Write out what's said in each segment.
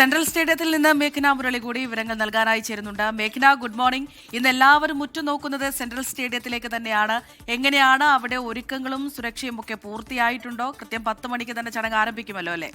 Central സ്റ്റേഡിയത്തിൽ നിന്ന് മേഘ്ന മുരളി കൂടി വിവരങ്ങൾ നൽകാനായി ചേരുന്നുണ്ട്. മേഘ്ന, ഗുഡ് മോർണിംഗ്. ഇന്ന് എല്ലാവരും ഉറ്റുനോക്കുന്നത് സെൻട്രൽ സ്റ്റേഡിയത്തിലേക്ക് തന്നെയാണ്. എങ്ങനെയാണ് അവിടെ ഒരുക്കങ്ങളും സുരക്ഷയും ഒക്കെ പൂർത്തിയായിട്ടുണ്ടോ? കൃത്യം 10 മണിക്ക് തന്നെ ചടങ്ങ് ആരംഭിക്കുമല്ലോ അല്ലേ?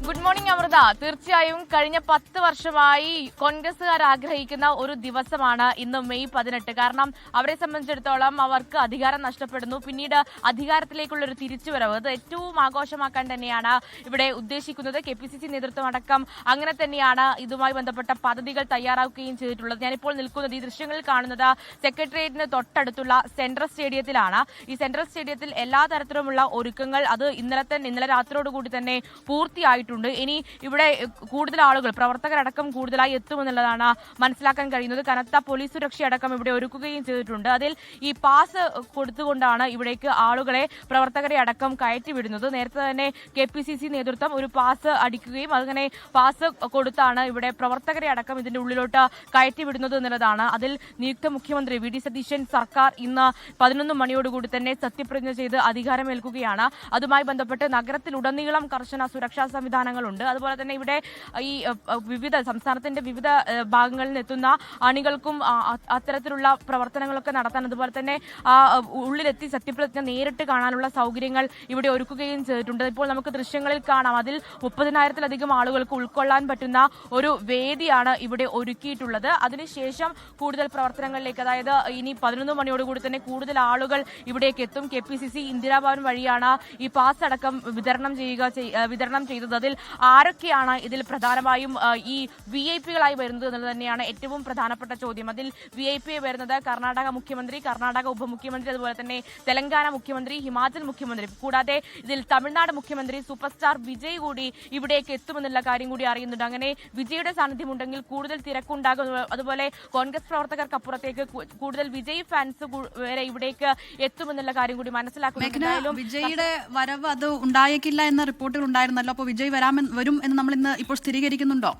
Good morning Amrita. തീർച്ചയായും കഴിഞ്ഞ 10 വർഷമായി കോൺഗ്രസുകാർ ആഗ്രഹിക്കുന്ന ഒരു ദിവസമാണ് ഇന്ന് മെയ് 18. കാരണം അവരെ സംബന്ധിച്ചിടത്തോളം അവർക്ക് അധികാരം നഷ്ടപ്പെടുന്നു. പിന്നീട് അധികാരത്തിലേക്കുള്ള ഒരു തിരിച്ചുവരവ് അത് ഏറ്റവും ആഘോഷമാക്കാൻ തന്നെയാണ് ഇവിടെ ഉദ്ദേശിക്കുന്നത്. KPCC നേതൃത്വം അടക്കം അങ്ങനെ തന്നെയാണ് ഇതുമായി ബന്ധപ്പെട്ട പദ്ധതികൾ തയ്യാറാക്കുകയും ചെയ്തിട്ടുള്ളത്. ഞാനിപ്പോൾ നിൽക്കുന്നത്, ഈ ദൃശ്യങ്ങളിൽ കാണുന്നത് സെക്രട്ടേറിയറ്റിന് തൊട്ടടുത്തുള്ള സെൻട്രൽ സ്റ്റേഡിയത്തിലാണ്. ഈ സെൻട്രൽ സ്റ്റേഡിയത്തിൽ എല്ലാ തരത്തിലുമുള്ള ഒരുക്കങ്ങൾ അത് ഇന്നലെ രാത്രിയോടുകൂടി തന്നെ പൂർത്തിയായിട്ടുണ്ട്. ഇനി ഇവിടെ കൂടുതൽ ആളുകൾ, പ്രവർത്തകരടക്കം കൂടുതലായി എത്തുമെന്നുള്ളതാണ് മനസ്സിലാക്കാൻ കഴിയുന്നത്. കനത്ത പോലീസ് സുരക്ഷയടക്കം ഇവിടെ ഒരുക്കുകയും ചെയ്തിട്ടുണ്ട്. അതിൽ ഈ പാസ് കൊടുത്തുകൊണ്ടാണ് ഇവിടേക്ക് ആളുകളെ, പ്രവർത്തകരെ അടക്കം കയറ്റിവിടുന്നത്. നേരത്തെ തന്നെ KPCC നേതൃത്വം ഒരു പാസ് അടിക്കുകയും അങ്ങനെ പാസ് കൊടുത്താണ് ഇവിടെ പ്രവർത്തകരെ അടക്കം ഇതിന്റെ ഉള്ളിലോട്ട് കയറ്റിവിടുന്നത് എന്നുള്ളതാണ്. അതിൽ നിയുക്ത മുഖ്യമന്ത്രി VD സതീശൻ സർക്കാർ ഇന്ന് 11 മണിയോടുകൂടി തന്നെ സത്യപ്രതിജ്ഞ ചെയ്ത് അധികാരമേൽക്കുകയാണ്. അതുമായി ബന്ധപ്പെട്ട് നഗരത്തിലുടനീളം കർശന സുരക്ഷാ സംവിധാനങ്ങളുണ്ട്. അതുപോലെ തന്നെ ഇവിടെ ഈ സംസ്ഥാനത്തിന്റെ വിവിധ ഭാഗങ്ങളിൽ നിന്നെത്തുന്ന അണികൾക്കും അത്തരത്തിലുള്ള പ്രവർത്തനങ്ങളൊക്കെ നടത്താൻ, അതുപോലെ തന്നെ ഉള്ളിലെത്തി സത്യപ്രതിജ്ഞ നേരിട്ട് കാണാനുള്ള സൗകര്യങ്ങൾ ഇവിടെ ഒരുക്കുകയും ചെയ്തിട്ടുണ്ട്. ഇപ്പോൾ നമുക്ക് ദൃശ്യങ്ങളിൽ കാണാം, അതിൽ 30,000-ലധികം ആളുകൾക്ക് ഉൾക്കൊള്ളാൻ പറ്റുന്ന ഒരു വേദിയാണ് ഇവിടെ ഒരുക്കിയിട്ടുള്ളത്. അതിനുശേഷം കൂടുതൽ പ്രവർത്തനങ്ങളിലേക്ക്, അതായത് ഇനി 11 മണിയോടുകൂടി തന്നെ കൂടുതൽ ആളുകൾ ഇവിടേക്ക് എത്തും. KPCC ഇന്ദിരാഭവൻ വഴിയാണ് ഈ പാസ് അടക്കം വിതരണം ചെയ്തത്. അതിൽ ആരൊക്കെയാണ് ഇതിൽ പ്രധാനമായും ഈ VIP-കളായി വരുന്നത് എന്നുള്ളത് തന്നെയാണ് ഏറ്റവും പ്രധാനപ്പെട്ട ചോദ്യം. അതിൽ VIP വരുന്നത് കർണാടക മുഖ്യമന്ത്രി, കർണാടക ഉപമുഖ്യമന്ത്രി, അതുപോലെ തന്നെ തെലങ്കാന മുഖ്യമന്ത്രി, ഹിമാചൽ മുഖ്യമന്ത്രി, കൂടാതെ ഇതിൽ തമിഴ്നാട് മുഖ്യമന്ത്രി സൂപ്പർ സ്റ്റാർ വിജയ് കൂടി ഇവിടേക്ക് എത്തുമെന്നുള്ള കാര്യം കൂടി അറിയുന്നുണ്ട്. അങ്ങനെ വിജയുടെ സാന്നിധ്യമുണ്ടെങ്കിൽ കൂടുതൽ തിരക്കുണ്ടാകും. അതുപോലെ കോൺഗ്രസ് പ്രവർത്തകർക്കപ്പുറത്തേക്ക് കൂടുതൽ വിജയ് ഫാൻസ് വരെ ഇവിടേക്ക് എത്തുമെന്നുള്ള കാര്യം കൂടി മനസ്സിലാക്കുന്നു. വിജയുടെ വരവ് അത് ഉണ്ടായേക്കില്ല എന്ന റിപ്പോർട്ടുകൾ ഉണ്ടായിരുന്നല്ലോ. അപ്പോൾ വിജയ് വരും എന്ന് നമ്മൾ ഇന്ന് ഇപ്പോൾ സ്ഥിരീകരിക്കുന്നുണ്ടോ?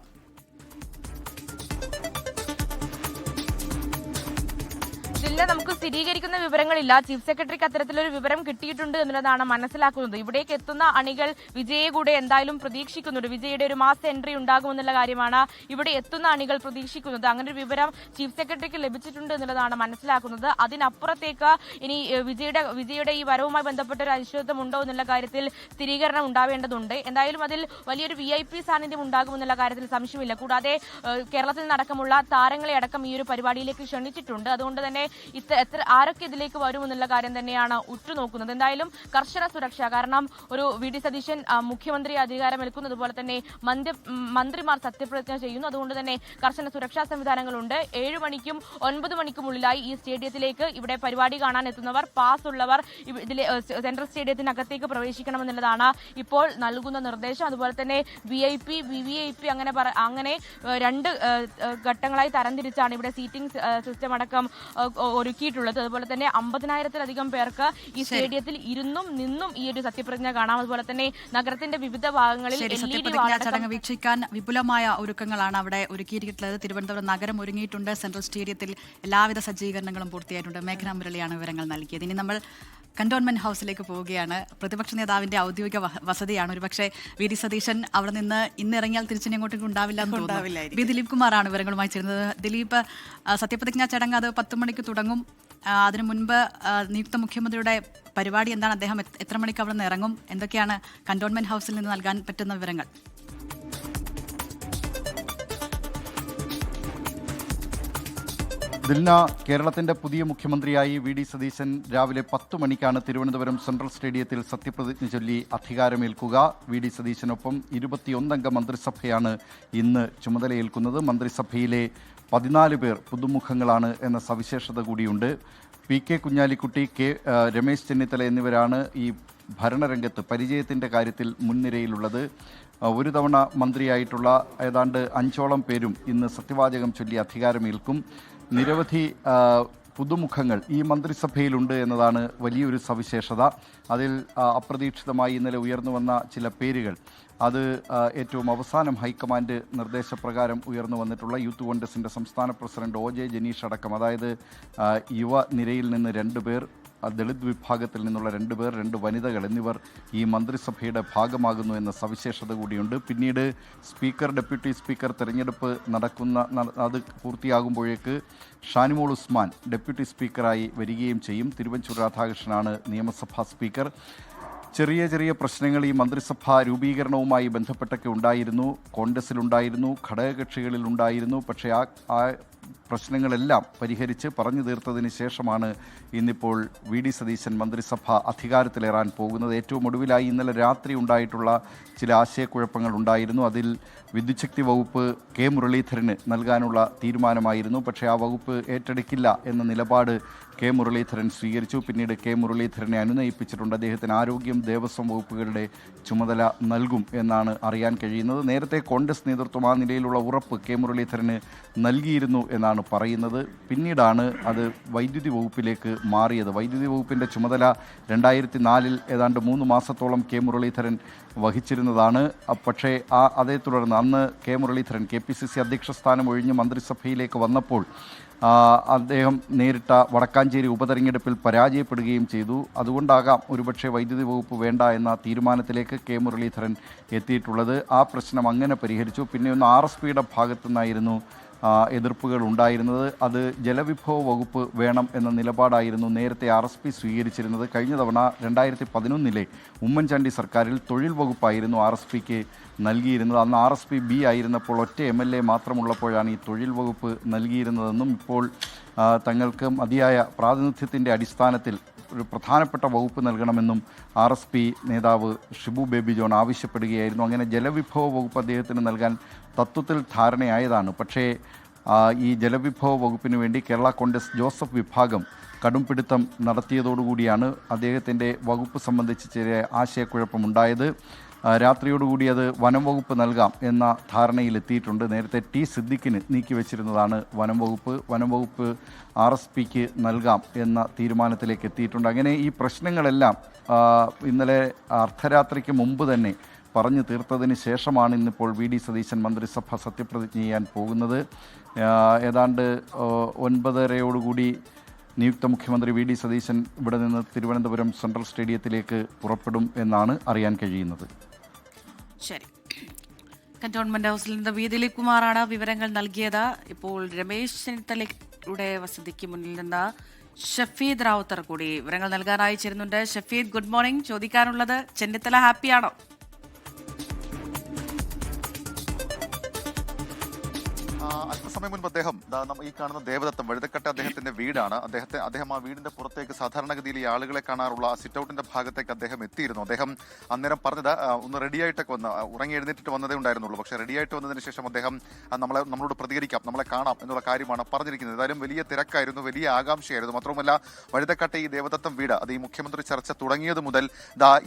നമുക്ക് സ്ഥിരീകരിക്കുന്ന വിവരങ്ങളില്ല. ചീഫ് സെക്രട്ടറിക്ക് അത്തരത്തിലൊരു വിവരം കിട്ടിയിട്ടുണ്ട് എന്നുള്ളതാണ് മനസ്സിലാക്കുന്നത്. ഇവിടേക്ക് എത്തുന്ന അണികൾ വിജയെ കൂടെ എന്തായാലും പ്രതീക്ഷിക്കുന്നുണ്ട്. വിജയുടെ ഒരു മാസ് എൻട്രി ഉണ്ടാകുമെന്നുള്ള കാര്യമാണ് ഇവിടെ എത്തുന്ന അണികൾ പ്രതീക്ഷിക്കുന്നത്. അങ്ങനെ ഒരു വിവരം ചീഫ് സെക്രട്ടറിക്ക് ലഭിച്ചിട്ടുണ്ട് എന്നുള്ളതാണ് മനസ്സിലാക്കുന്നത്. അതിനപ്പുറത്തേക്ക് ഇനി വിജയുടെ ഈ വരവുമായി ബന്ധപ്പെട്ട ഒരു അനിശ്ചിതത്വം ഉണ്ടോ എന്നുള്ള കാര്യത്തിൽ സ്ഥിരീകരണം ഉണ്ടാവേണ്ടതുണ്ട്. എന്തായാലും അതിൽ വലിയൊരു VIP സാന്നിധ്യം ഉണ്ടാകുമെന്നുള്ള കാര്യത്തിൽ സംശയമില്ല. കൂടാതെ കേരളത്തിൽ നടക്കമുള്ള താരങ്ങളെ അടക്കം ഈ ഒരു പരിപാടിയിലേക്ക് ക്ഷണിച്ചിട്ടുണ്ട്. അതുകൊണ്ട് തന്നെ ആരൊക്കെ ഇതിലേക്ക് വരുമെന്നുള്ള കാര്യം തന്നെയാണ് ഉറ്റുനോക്കുന്നത്. എന്തായാലും കർശന സുരക്ഷ, കാരണം ഒരു VD സതീശൻ മുഖ്യമന്ത്രി അധികാരമേൽക്കുന്നു, അതുപോലെ തന്നെ മന്ത്രിമാർ സത്യപ്രതിജ്ഞ ചെയ്യുന്നു. അതുകൊണ്ട് തന്നെ കർശന സുരക്ഷാ സംവിധാനങ്ങളുണ്ട്. 7 മണിക്കും 9 മണിക്കും ഉള്ളിലായി ഈ സ്റ്റേഡിയത്തിലേക്ക് ഇവിടെ പരിപാടി കാണാൻ എത്തുന്നവർ, പാസ് ഉള്ളവർ ഇതിലെ സെൻട്രൽ സ്റ്റേഡിയത്തിനകത്തേക്ക് പ്രവേശിക്കണമെന്നുള്ളതാണ് ഇപ്പോൾ നൽകുന്ന നിർദ്ദേശം. അതുപോലെ തന്നെ VIP, VVIP അങ്ങനെ 2 ഘട്ടങ്ങളായി തരംതിരിച്ചാണ് ഇവിടെ സീറ്റിംഗ് സിസ്റ്റം അടക്കം ഒരുക്കിയിട്ടുള്ളത്. അതുപോലെ തന്നെ 50,000-ലധികം പേർക്ക് ഈ സ്റ്റേഡിയത്തിൽ ഇരുന്നും നിന്നും ഈ ഒരു സത്യപ്രതിജ്ഞ കാണാം. അതുപോലെ തന്നെ നഗരത്തിന്റെ വിവിധ ഭാഗങ്ങളിൽ ചടങ്ങ് വീക്ഷിക്കാൻ വിപുലമായ ഒരുക്കങ്ങളാണ് അവിടെ ഒരുക്കിയിട്ടുള്ളത്. തിരുവനന്തപുരം നഗരം ഒരുങ്ങിയിട്ടുണ്ട്. സെൻട്രൽ സ്റ്റേഡിയത്തിൽ എല്ലാവിധ സജ്ജീകരണങ്ങളും പൂർത്തിയായിട്ടുണ്ട്. മേഘ്ന മുരളിയാണ് വിവരങ്ങൾ നൽകിയത്. ഇനി നമ്മൾ കന്റോൺമെന്റ് ഹൗസിലേക്ക് പോവുകയാണ്. പ്രതിപക്ഷ നേതാവിന്റെ ഔദ്യോഗിക വസതിയാണ്. ഒരുപക്ഷെ VD സതീശൻ അവിടെ നിന്ന് ഇന്നിറങ്ങിയാൽ തിരിച്ചിനി അങ്ങോട്ടേക്ക് ഉണ്ടാവില്ല എന്ന് തോന്നുന്നു. ദിലീപ് കുമാറാണ് വിവരങ്ങളുമായി ചേരുന്നത്. ദിലീപ്, സത്യപ്രതിജ്ഞാ ചടങ്ങ് അത് 10 മണിക്ക് തുടങ്ങും. അതിനു മുൻപ് നിയുക്ത മുഖ്യമന്ത്രിയുടെ പരിപാടി എന്താണ്? അദ്ദേഹം എത്ര മണിക്ക് അവിടെ നിന്ന് ഇറങ്ങും? എന്തൊക്കെയാണ് കന്റോൺമെന്റ് ഹൗസിൽ നിന്ന് നൽകാൻ പറ്റുന്ന വിവരങ്ങൾ? ദിൽന, കേരളത്തിന്റെ പുതിയ മുഖ്യമന്ത്രിയായി VD സതീശൻ രാവിലെ 10 മണിക്കാണ് തിരുവനന്തപുരം സെൻട്രൽ സ്റ്റേഡിയത്തിൽ സത്യപ്രതിജ്ഞ ചൊല്ലി അധികാരമേൽക്കുക. VD സതീശനൊപ്പം 21-അംഗ മന്ത്രിസഭയാണ് ഇന്ന് ചുമതലയേൽക്കുന്നത്. മന്ത്രിസഭയിലെ 14 പേർ പുതുമുഖങ്ങളാണ് എന്ന സവിശേഷത കൂടിയുണ്ട്. PK കുഞ്ഞാലിക്കുട്ടി, രമേശ് ചെന്നിത്തല എന്നിവരാണ് ഈ ഭരണരംഗത്ത് പരിചയത്തിൻ്റെ കാര്യത്തിൽ മുൻനിരയിലുള്ളത്. ഒരു തവണ മന്ത്രിയായിട്ടുള്ള ഏതാണ്ട് 5ഓളം പേരും ഇന്ന് സത്യവാചകം ചൊല്ലി അധികാരമേൽക്കും. നിരവധി പുതുമുഖങ്ങൾ ഈ മന്ത്രിസഭയിലുണ്ട് എന്നതാണ് വലിയൊരു സവിശേഷത. അതിൽ അപ്രതീക്ഷിതമായി ഇന്നലെ ഉയർന്നു വന്ന ചില പേരുകൾ, അത് ഏറ്റവും അവസാനം ഹൈക്കമാൻഡ് നിർദ്ദേശപ്രകാരം ഉയർന്നു വന്നിട്ടുള്ള യൂത്ത് കോൺഗ്രസിൻ്റെ സംസ്ഥാന പ്രസിഡന്റ് OJ ജനീഷ് അടക്കം, അതായത് യുവ നിരയിൽ നിന്ന് 2 പേർ, ദളിത് വിഭാഗത്തിൽ നിന്നുള്ള 2 പേർ, 2 വനിതകൾ എന്നിവർ ഈ മന്ത്രിസഭയുടെ ഭാഗമാകുന്നു എന്ന സവിശേഷത കൂടിയുണ്ട്. പിന്നീട് സ്പീക്കർ, ഡെപ്യൂട്ടി സ്പീക്കർ തെരഞ്ഞെടുപ്പ് അത് പൂർത്തിയാകുമ്പോഴേക്ക് ഷാനിമോൾ ഉസ്മാൻ ഡെപ്യൂട്ടി സ്പീക്കറായി വരികയും ചെയ്യും. തിരുവഞ്ചൂർ രാധാകൃഷ്ണനാണ് നിയമസഭാ സ്പീക്കർ. ചെറിയ ചെറിയ പ്രശ്നങ്ങൾ ഈ മന്ത്രിസഭാ രൂപീകരണവുമായി ബന്ധപ്പെട്ടൊക്കെ ഉണ്ടായിരുന്നു. കോൺഗ്രസിലുണ്ടായിരുന്നു, ഘടകകക്ഷികളിലുണ്ടായിരുന്നു. പക്ഷേ ആ പ്രശ്നങ്ങളെല്ലാം പരിഹരിച്ച് പറഞ്ഞു തീർത്തതിന് ശേഷമാണ് ഇന്നിപ്പോൾ വി.ഡി. സതീശൻ മന്ത്രിസഭ അധികാരത്തിലേറാൻ പോകുന്നത്. ഏറ്റവും ഒടുവിലായി ഇന്നലെ രാത്രി ഉണ്ടായിട്ടുള്ള ചില ആശയക്കുഴപ്പങ്ങൾ ഉണ്ടായിരുന്നു. അതിൽ വിദ്യുച്ഛക്തി വകുപ്പ് കെ മുരളീധരന് നൽകാനുള്ള തീരുമാനമായിരുന്നു. പക്ഷേ ആ വകുപ്പ് ഏറ്റെടുക്കില്ല എന്ന നിലപാട് കെ മുരളീധരൻ സ്വീകരിച്ചു. പിന്നീട് കെ മുരളീധരനെ അനുനയിപ്പിച്ചിട്ടുണ്ട്. അദ്ദേഹത്തിന് ആരോഗ്യം, ദേവസ്വം വകുപ്പുകളുടെ ചുമതല നൽകും എന്നാണ് അറിയാൻ കഴിയുന്നത്. നേരത്തെ കോൺഗ്രസ് നേതൃത്വം ആ നിലയിലുള്ള ഉറപ്പ് കെ മുരളീധരന് നൽകിയിരുന്നു എന്നാണ് പറയുന്നത്. പിന്നീടാണ് അത് വൈദ്യുതി വകുപ്പിലേക്ക് മാറിയത്. വൈദ്യുതി വകുപ്പിൻ്റെ ചുമതല 2004 ഏതാണ്ട് 3 മാസത്തോളം കെ മുരളീധരൻ വഹിച്ചിരുന്നതാണ്. പക്ഷേ അതേ തുടർന്ന് അന്ന് കെ മുരളീധരൻ KPCC അധ്യക്ഷ സ്ഥാനം ഒഴിഞ്ഞ് മന്ത്രിസഭയിലേക്ക് വന്നപ്പോൾ അദ്ദേഹം നേരിട്ട വടക്കാഞ്ചേരി ഉപതെരഞ്ഞെടുപ്പിൽ പരാജയപ്പെടുകയും ചെയ്തു. അതുകൊണ്ടാകാം ഒരുപക്ഷെ വൈദ്യുതി വകുപ്പ് വേണ്ട എന്ന തീരുമാനത്തിലേക്ക് കെ മുരളീധരൻ എത്തിയിട്ടുള്ളത്. ആ പ്രശ്നം അങ്ങനെ പരിഹരിച്ചു. പിന്നെ ഒന്ന് RSPയുടെ ഭാഗത്തു നിന്നായിരുന്നു എതിർപ്പുകൾ ഉണ്ടായിരുന്നത്. അത് ജലവിഭവ വകുപ്പ് വേണം എന്ന നിലപാടായിരുന്നു നേരത്തെ RSP സ്വീകരിച്ചിരുന്നത്. കഴിഞ്ഞ തവണ 2011 ഉമ്മൻചാണ്ടി സർക്കാരിൽ തൊഴിൽ വകുപ്പായിരുന്നു RSPക്ക് നൽകിയിരുന്നത്. അന്ന് RSP B ആയിരുന്നപ്പോൾ ഒറ്റ MLA മാത്രമുള്ളപ്പോഴാണ് ഈ തൊഴിൽ വകുപ്പ് നൽകിയിരുന്നതെന്നും ഇപ്പോൾ തങ്ങൾക്ക് മതിയായ പ്രാതിനിധ്യത്തിൻ്റെ അടിസ്ഥാനത്തിൽ ഒരു പ്രധാനപ്പെട്ട വകുപ്പ് നൽകണമെന്നും RSP നേതാവ് ഷിബു ബേബി ജോൺ ആവശ്യപ്പെടുകയായിരുന്നു. അങ്ങനെ ജലവിഭവ വകുപ്പ് അദ്ദേഹത്തിന് നൽകാൻ തത്വത്തിൽ ധാരണയായതാണ്. പക്ഷേ ഈ ജലവിഭവ വകുപ്പിന് വേണ്ടി കേരള കോൺഗ്രസ് ജോസഫ് വിഭാഗം കടുംപിടുത്തം നടത്തിയതോടുകൂടിയാണ് അദ്ദേഹത്തിൻ്റെ വകുപ്പ് സംബന്ധിച്ച് ചെറിയ ആശയക്കുഴപ്പമുണ്ടായത്. രാത്രിയോടുകൂടി അത് വനം വകുപ്പ് നൽകാം എന്ന ധാരണയിലെത്തിയിട്ടുണ്ട്. നേരത്തെ T സിദ്ദിഖിന് നീക്കിവെച്ചിരുന്നതാണ് വനം വകുപ്പ് RSPക്ക് നൽകാം എന്ന തീരുമാനത്തിലേക്ക് എത്തിയിട്ടുണ്ട്. അങ്ങനെ ഈ പ്രശ്നങ്ങളെല്ലാം ഇന്നലെ അർദ്ധരാത്രിക്ക് മുമ്പ് തന്നെ പറഞ്ഞു തീർത്തതിന് ശേഷമാണ് ഇന്നിപ്പോൾ വി.ഡി. സതീശൻ മന്ത്രിസഭ സത്യപ്രതിജ്ഞ ചെയ്യാൻ പോകുന്നത്. ഏതാണ്ട് 9:30 നിയുക്ത മുഖ്യമന്ത്രി വി.ഡി. സതീശൻ ഇവിടെ നിന്ന് തിരുവനന്തപുരം സെൻട്രൽ സ്റ്റേഡിയത്തിലേക്ക് പുറപ്പെടും എന്നാണ് അറിയാൻ കഴിയുന്നത്. ശരി, കന്റോൺമെന്റ് ഹൗസിൽ നിന്ന് വി ദിലീപ് കുമാറാണ് വിവരങ്ങൾ നൽകിയത്. ഇപ്പോൾ രമേശ് ചെന്നിത്തലയുടെ വസതിക്ക് മുന്നിൽ നിന്ന് ഷഫീദ് റാവുത്തർ കൂടി വിവരങ്ങൾ നൽകാനായി ചേരുന്നുണ്ട്. Shafeed, good morning. ചോദിക്കാനുള്ളത്, ചെന്നിത്തല ഹാപ്പിയാണോ? അല്പസമയം മുൻപ് അദ്ദേഹം ഈ കാണുന്ന ദേവദത്തം വഴുതക്കട്ട അദ്ദേഹത്തിന്റെ വീടാണ്. അദ്ദേഹം ആ വീടിന്റെ പുറത്തേക്ക് സാധാരണഗതിയിൽ ഈ ആളുകളെ കാണാറുള്ള സിറ്റ് ഔട്ടിന്റെ ഭാഗത്തേക്ക് അദ്ദേഹം എത്തിയിരുന്നു. അദ്ദേഹം അന്നേരം പറഞ്ഞത് ഒന്ന് റെഡിയായിട്ടൊക്കെ വന്ന് ഉറങ്ങി എഴുന്നേറ്റിട്ട് വന്നതേ ഉണ്ടായിരുന്നുള്ളൂ. പക്ഷേ റെഡിയായിട്ട് വന്നതിന് ശേഷം അദ്ദേഹം നമ്മളോട് പ്രതികരിക്കാം, നമ്മളെ കാണാം എന്നുള്ള കാര്യമാണ് പറഞ്ഞിരിക്കുന്നത്. ഏതായാലും വലിയ തിരക്കായിരുന്നു, വലിയ ആകാംക്ഷയായിരുന്നു. മാത്രവുമല്ല വഴുതക്കട്ട ഈ ദേവദത്തം വീട് അത് ഈ മുഖ്യമന്ത്രി ചർച്ച തുടങ്ങിയത് മുതൽ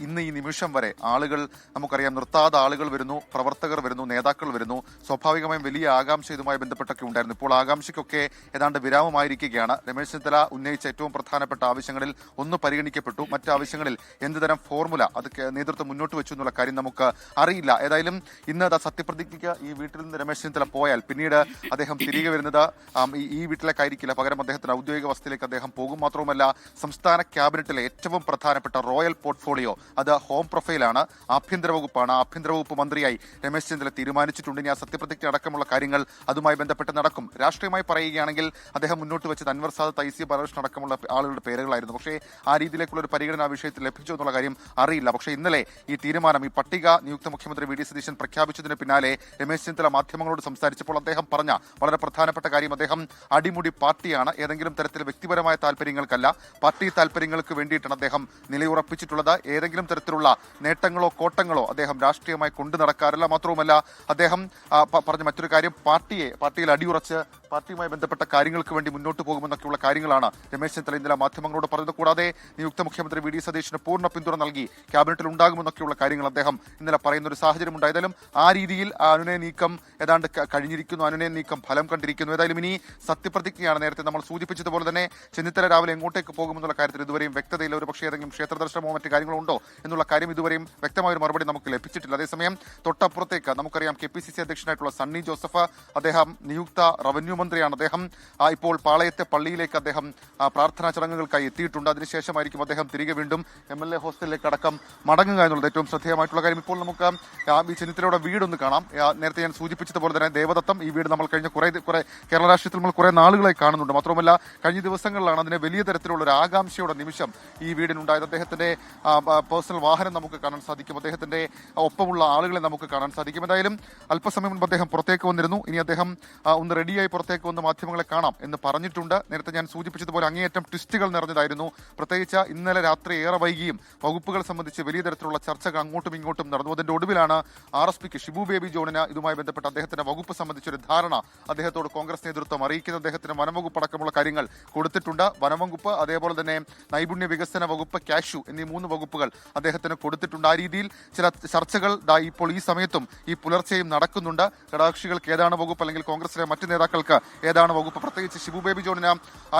ഇന്ന് ഈ നിമിഷം വരെ ആളുകൾ, നമുക്കറിയാം, നിർത്താതെ ആളുകൾ വരുന്നു, പ്രവർത്തകർ വരുന്നു, നേതാക്കൾ വരുന്നു. സ്വാഭാവികമായും വലിയ ആകാംക്ഷ ഇതുമായി ബന്ധപ്പെട്ടൊക്കെ ഉണ്ടായിരുന്നു. ഇപ്പോൾ ആകാംക്ഷയ്ക്കൊക്കെ ഏതാണ്ട് വിരാമമായിരിക്കുകയാണ്. രമേശ് ചെന്നിത്തല ഉന്നയിച്ച ഏറ്റവും പ്രധാനപ്പെട്ട ആവശ്യങ്ങളിൽ ഒന്ന് പരിഗണിക്കപ്പെട്ടു. മറ്റ് ആവശ്യങ്ങളിൽ എന്തുതരം ഫോർമുല അത് നേതൃത്വം മുന്നോട്ട് വെച്ചു എന്നുള്ള കാര്യം നമുക്ക് അറിയില്ല. ഏതായാലും ഇന്ന് സത്യപ്രതിജ്ഞയ്ക്ക് ഈ വീട്ടിൽ നിന്ന് രമേശ് ചെന്നിത്തല പോയാൽ പിന്നീട് അദ്ദേഹം തിരികെ വരുന്നത് ഈ വീട്ടിലേക്കായിരിക്കില്ല. പകരം അദ്ദേഹത്തിന്റെ ഔദ്യോഗിക വസതിയിലേക്ക് അദ്ദേഹം പോകും. മാത്രവുമല്ല, സംസ്ഥാന ക്യാബിനറ്റിലെ ഏറ്റവും പ്രധാനപ്പെട്ട റോയൽ പോർട്ട്ഫോളിയോ അത് ഹോം പ്രൊഫൈലാണ്, ആഭ്യന്തര വകുപ്പാണ്. ആഭ്യന്തര വകുപ്പ് മന്ത്രിയായി രമേശ് ചെന്നിത്തല തീരുമാനിച്ചിട്ടുണ്ട്. ഇനി ആ സത്യപ്രതിജ്ഞ അടക്കമുള്ള കാര്യങ്ങൾ അതുമായി ബന്ധപ്പെട്ട് നടക്കും. രാഷ്ട്രീയമായി പറയുകയാണെങ്കിൽ അദ്ദേഹം മുന്നോട്ട് വെച്ചത് അൻവർ സാദത്ത്, തൈസി ബാലകൃഷ്ണൻ അടക്കമുള്ള ആളുകളുടെ പേരുകളായിരുന്നു. പക്ഷേ ആ രീതിയിലേക്കുള്ള ഒരു പരിഗണന ആ വിഷയത്തിൽ ലഭിച്ചു എന്നുള്ള കാര്യം അറിയില്ല. പക്ഷേ ഇന്നലെ ഈ തീരുമാനം, ഈ പട്ടിക നിയുക്ത മുഖ്യമന്ത്രി വി.ഡി. സതീശൻ പ്രഖ്യാപിച്ചതിന് പിന്നാലെ രമേശ് ചെന്നിത്തല മാധ്യമങ്ങളോട് സംസാരിച്ചപ്പോൾ അദ്ദേഹം പറഞ്ഞ വളരെ പ്രധാനപ്പെട്ട കാര്യം, അദ്ദേഹം അടിമുടി പാർട്ടിയാണ്, ഏതെങ്കിലും തരത്തിൽ വ്യക്തിപരമായ താല്പര്യങ്ങൾക്കല്ല, പാർട്ടി താല്പര്യങ്ങൾക്ക് വേണ്ടിയിട്ടാണ് അദ്ദേഹം നിലയുറപ്പിച്ചിട്ടുള്ളത്. ഏതെങ്കിലും തരത്തിലുള്ള നേട്ടങ്ങളോ കോട്ടങ്ങളോ അദ്ദേഹം രാഷ്ട്രീയമായി കൊണ്ടു നടക്കാറില്ല. മാത്രവുമല്ല, അദ്ദേഹം പറഞ്ഞ മറ്റൊരു കാര്യം, പാർട്ടിയിൽ അടിയുറച്ച് പാർട്ടിയുമായി ബന്ധപ്പെട്ട കാര്യങ്ങൾക്ക് വേണ്ടി മുന്നോട്ട് പോകുമെന്നൊക്കെയുള്ള കാര്യങ്ങളാണ് രമേശ് ചെന്നിത്തല ഇന്നലെ മാധ്യമങ്ങളോട് പറഞ്ഞത്. കൂടാതെ നിയുക്ത മുഖ്യമന്ത്രി വി.ഡി. സതീശന് പൂർണ്ണ പിന്തുണ നൽകി ക്യാബിനറ്റിൽ ഉണ്ടാകുമെന്നൊക്കെയുള്ള കാര്യങ്ങൾ അദ്ദേഹം ഇന്നലെ പറയുന്ന ഒരു സാഹചര്യം ഉണ്ടായതായാലും ആ രീതിയിൽ അനുനയ നീക്കം ഏതാണ്ട് കഴിഞ്ഞിരിക്കുന്നു, അനുനയ നീക്കം ഫലം കണ്ടിരിക്കുന്നു. ഏതായാലും ഇനി സത്യപ്രതിജ്ഞയാണ്. നേരത്തെ നമ്മൾ സൂചിപ്പിച്ചതുപോലെ തന്നെ ചെന്നിത്തല രാവിലെ എങ്ങോട്ടേക്ക് പോകുമെന്നുള്ള കാര്യത്തിൽ ഇതുവരെയും വ്യക്തതയില്ല. ഒരു പക്ഷേ ഏതെങ്കിലും ക്ഷേത്ര ദർശനമോ മറ്റു കാര്യങ്ങളോ ഉണ്ടോ എന്നുള്ള കാര്യം ഇതുവരെയും വ്യക്തമായ ഒരു മറുപടി നമുക്ക് ലഭിച്ചിട്ടില്ല. അതേസമയം തൊട്ടപ്പുറത്തേക്ക് നമുക്കറിയാം KPCC അധ്യക്ഷനായിട്ടുള്ള സണ്ണി ജോസഫ്, അദ്ദേഹം അദ്ദേഹം നിയുക്ത റവന്യൂ മന്ത്രിയാണ്. അദ്ദേഹം ഇപ്പോൾ പാളയത്തെ പള്ളിയിലേക്ക് അദ്ദേഹം പ്രാർത്ഥനാ ചടങ്ങുകൾക്കായി എത്തിയിട്ടുണ്ട്. അതിനുശേഷമായിരിക്കും അദ്ദേഹം തിരികെ വീണ്ടും MLA ഹോസ്റ്റലിലേക്ക് അടക്കം മടങ്ങുക എന്നുള്ളത് ഏറ്റവും ശ്രദ്ധേയമായിട്ടുള്ള കാര്യം. ഇപ്പോൾ നമുക്ക് ഈ ചെന്നിത്തലയുടെ വീടൊന്ന് കാണാം. നേരത്തെ ഞാൻ സൂചിപ്പിച്ചതുപോലെ തന്നെ ദേവദത്തം, ഈ വീട് നമ്മൾ കഴിഞ്ഞ കുറെ കേരള രാഷ്ട്രീയത്തിൽ നമ്മൾ കുറെ നാളുകളായി കാണുന്നുണ്ട്. മാത്രമല്ല കഴിഞ്ഞ ദിവസങ്ങളിലാണ് അതിന് വലിയ തരത്തിലുള്ള ഒരു ആകാംക്ഷയുടെ നിമിഷം ഈ വീടിനുണ്ടായത്. അദ്ദേഹത്തിന്റെ പേഴ്സണൽ വാഹനം നമുക്ക് കാണാൻ സാധിക്കും, അദ്ദേഹത്തിന്റെ ഒപ്പമുള്ള ആളുകളെ നമുക്ക് കാണാൻ സാധിക്കും. എന്തായാലും അല്പസമയം മുൻപ് അദ്ദേഹം പുറത്തേക്ക് വന്നിരുന്നു. ഇനി അദ്ദേഹം ഒന്ന് റെഡിയായി പുറത്തേക്ക് വന്ന് മാധ്യമങ്ങളെ കാണാം എന്ന് പറഞ്ഞിട്ടുണ്ട്. നേരത്തെ ഞാൻ സൂചിപ്പിച്ചതുപോലെ അങ്ങേയറ്റം ട്വിസ്റ്റുകൾ നിറഞ്ഞതായിരുന്നു. പ്രത്യേകിച്ച് ഇന്നലെ രാത്രി ഏറെ വൈകിയും വകുപ്പുകൾ സംബന്ധിച്ച് വലിയ തരത്തിലുള്ള ചർച്ചകൾ അങ്ങോട്ടും ഇങ്ങോട്ടും നടന്നു. അതിന്റെ ഒടുവിലാണ് RSPക്ക് ഷിബു ബേബി ജോണിന് ഇതുമായി ബന്ധപ്പെട്ട് അദ്ദേഹത്തിന്റെ വകുപ്പ് സംബന്ധിച്ചൊരു ധാരണ അദ്ദേഹത്തോട് കോൺഗ്രസ് നേതൃത്വം അറിയിക്കുന്നത്. അദ്ദേഹത്തിന് വനംവകുപ്പ് അടക്കമുള്ള കാര്യങ്ങൾ കൊടുത്തിട്ടുണ്ട്. വനംവകുപ്പ്, അതേപോലെ തന്നെ നൈപുണ്യ വികസന വകുപ്പ്, കാഷ്യു എന്നീ 3 വകുപ്പുകൾ അദ്ദേഹത്തിന് കൊടുത്തിട്ടുണ്ട്. ആ രീതിയിൽ ചില ചർച്ചകൾ ഇപ്പോൾ ഈ സമയത്തും ഈ പുലർച്ചെയും നടക്കുന്നുണ്ട്. ഘടകകക്ഷികൾക്ക് ഏതാണ് വകുപ്പ്, അല്ലെങ്കിൽ കോൺഗ്രസിലെ മറ്റ് നേതാക്കൾക്ക് ഏതാണ് വകുപ്പ്. പ്രത്യേകിച്ച് ഷിബു ബേബി ജോണിന്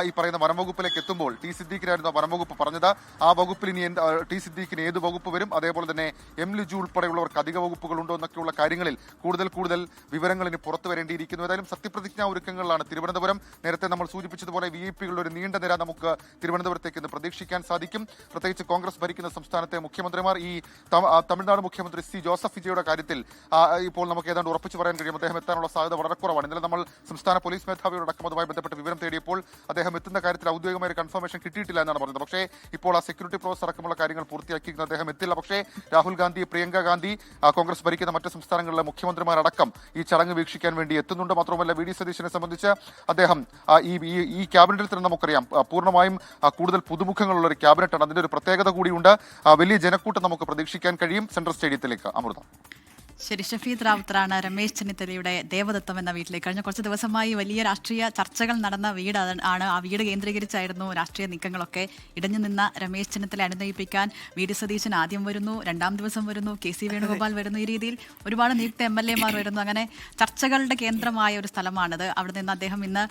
ഈ പറയുന്ന വനംവകുപ്പിലേക്ക് എത്തുമ്പോൾ ടി സിദ്ദീഖിനായിരുന്നു വനംവകുപ്പ് പറഞ്ഞത്. ആ വകുപ്പിൽ ഇനി ടി സിദ്ദീഖിന് ഏത് വകുപ്പ് വരും, അതേപോലെ തന്നെ M ലിജു ഉൾപ്പെടെയുള്ളവർക്ക് അധിക വകുപ്പുകളുണ്ടോ എന്നൊക്കെയുള്ള കാര്യങ്ങളിൽ കൂടുതൽ വിവരങ്ങൾ ഇനി പുറത്തു വരേണ്ടിയിരിക്കുന്നു. ഏതായാലും സത്യപ്രതിജ്ഞാ ഒരുക്കങ്ങളിലാണ് തിരുവനന്തപുരം. നേരത്തെ നമ്മൾ സൂചിപ്പിച്ചതുപോലെ VIP-കളുടെ ഒരു നീണ്ട നിര നമുക്ക് തിരുവനന്തപുരത്തേക്ക് ഇന്ന് പ്രതീക്ഷിക്കാൻ സാധിക്കും. പ്രത്യേകിച്ച് കോൺഗ്രസ് ഭരിക്കുന്ന സംസ്ഥാനത്തെ മുഖ്യമന്ത്രിമാർ, ഈ തമിഴ്നാട് മുഖ്യമന്ത്രി C. ജോസഫ് വിജയുടെ കാര്യത്തിൽ ഇപ്പോൾ നമുക്ക് ഏതാണ്ട് ഉറപ്പിച്ചു പറയാൻ കഴിയും അദ്ദേഹം എത്താനുള്ള സാധ്യത വളരെ കുറവാണ്. ഇന്നലെ നമ്മൾ സംസ്ഥാന പോലീസ് മേധാവിയോടക്കം അതുമായി ബന്ധപ്പെട്ട് വിവരം തേടിയപ്പോൾ അദ്ദേഹം എത്തുന്ന കാര്യത്തിൽ ഔദ്യോഗികമായ ഒരു കൺഫർമേഷൻ കിട്ടിയിട്ടില്ല എന്നാണ് പറഞ്ഞത്. പക്ഷേ ഇപ്പോൾ ആ സെക്യൂരിറ്റി പ്രോസസ് അടക്കമുള്ള കാര്യങ്ങൾ പൂർത്തിയാക്കിയിരിക്കുന്ന അദ്ദേഹം എത്തില്ല. പക്ഷേ രാഹുൽ ഗാന്ധി, പ്രിയങ്ക ഗാന്ധി, കോൺഗ്രസ് ഭരിക്കുന്ന മറ്റ് സംസ്ഥാനങ്ങളിലെ മുഖ്യമന്ത്രിമാരടക്കം ഈ ചടങ്ങ് വീക്ഷിക്കാൻ വേണ്ടി എത്തുന്നുണ്ട്. മാത്രമല്ല VD സതീശനെ സംബന്ധിച്ച് അദ്ദേഹം ഈ ക്യാബിനറ്റിൽ തന്നെ നമുക്കറിയാം പൂർണ്ണമായും കൂടുതൽ പുതുമുഖങ്ങളുള്ള ഒരു ക്യാബിനറ്റാണ്. അതിന്റെ ഒരു പ്രത്യേകത കൂടിയുണ്ട്. വലിയ ജനക്കൂട്ടം നമുക്ക് പ്രതീക്ഷിക്കാൻ കഴിയും സെൻട്രൽ സ്റ്റേഡിയത്തിലേക്ക്. അമൃത. ശരി, ഷഫീദ് റാവുത്തറാണ് രമേശ് ചെന്നിത്തലയുടെ ദേവദത്തം എന്ന വീട്ടിലേക്ക്. കഴിഞ്ഞ കുറച്ച് ദിവസമായി വലിയ രാഷ്ട്രീയ ചർച്ചകൾ നടന്ന വീട് ആണ്. ആ വീട് കേന്ദ്രീകരിച്ചായിരുന്നു രാഷ്ട്രീയ നീക്കങ്ങളൊക്കെ. ഇടഞ്ഞു നിന്ന രമേശ് ചെന്നിത്തല അനുനയിപ്പിക്കാൻ VD സതീശൻ ആദ്യം വരുന്നു, 2ാം ദിവസം വരുന്നു, KC വേണുഗോപാൽ വരുന്നു. ഈ രീതിയിൽ ഒരുപാട് നിയുക്ത MLA-മാർ വരുന്നു. അങ്ങനെ ചർച്ചകളുടെ കേന്ദ്രമായ ഒരു സ്ഥലമാണിത്. അവിടെ നിന്ന് അദ്ദേഹം ഇന്ന്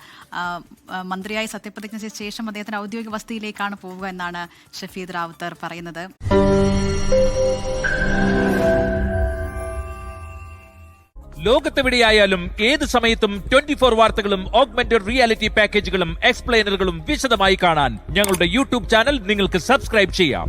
മന്ത്രിയായി സത്യപ്രതിജ്ഞ ചെയ്ത ശേഷം അദ്ദേഹത്തിന്റെ ഔദ്യോഗിക വസതിയിലേക്കാണ് പോവുക എന്നാണ് ഷഫീദ് റാവുത്തർ പറയുന്നത്. ലോകത്തെവിടെയായാലും ഏത് സമയത്തും 24 വാർത്തകളും ഓഗ്മെന്റഡ് റിയാലിറ്റി പാക്കേജുകളും എക്സ്പ്ലെയിനറുകളും വിശദമായി കാണാൻ ഞങ്ങളുടെ YouTube ചാനൽ നിങ്ങൾക്ക് സബ്സ്ക്രൈബ് ചെയ്യാം.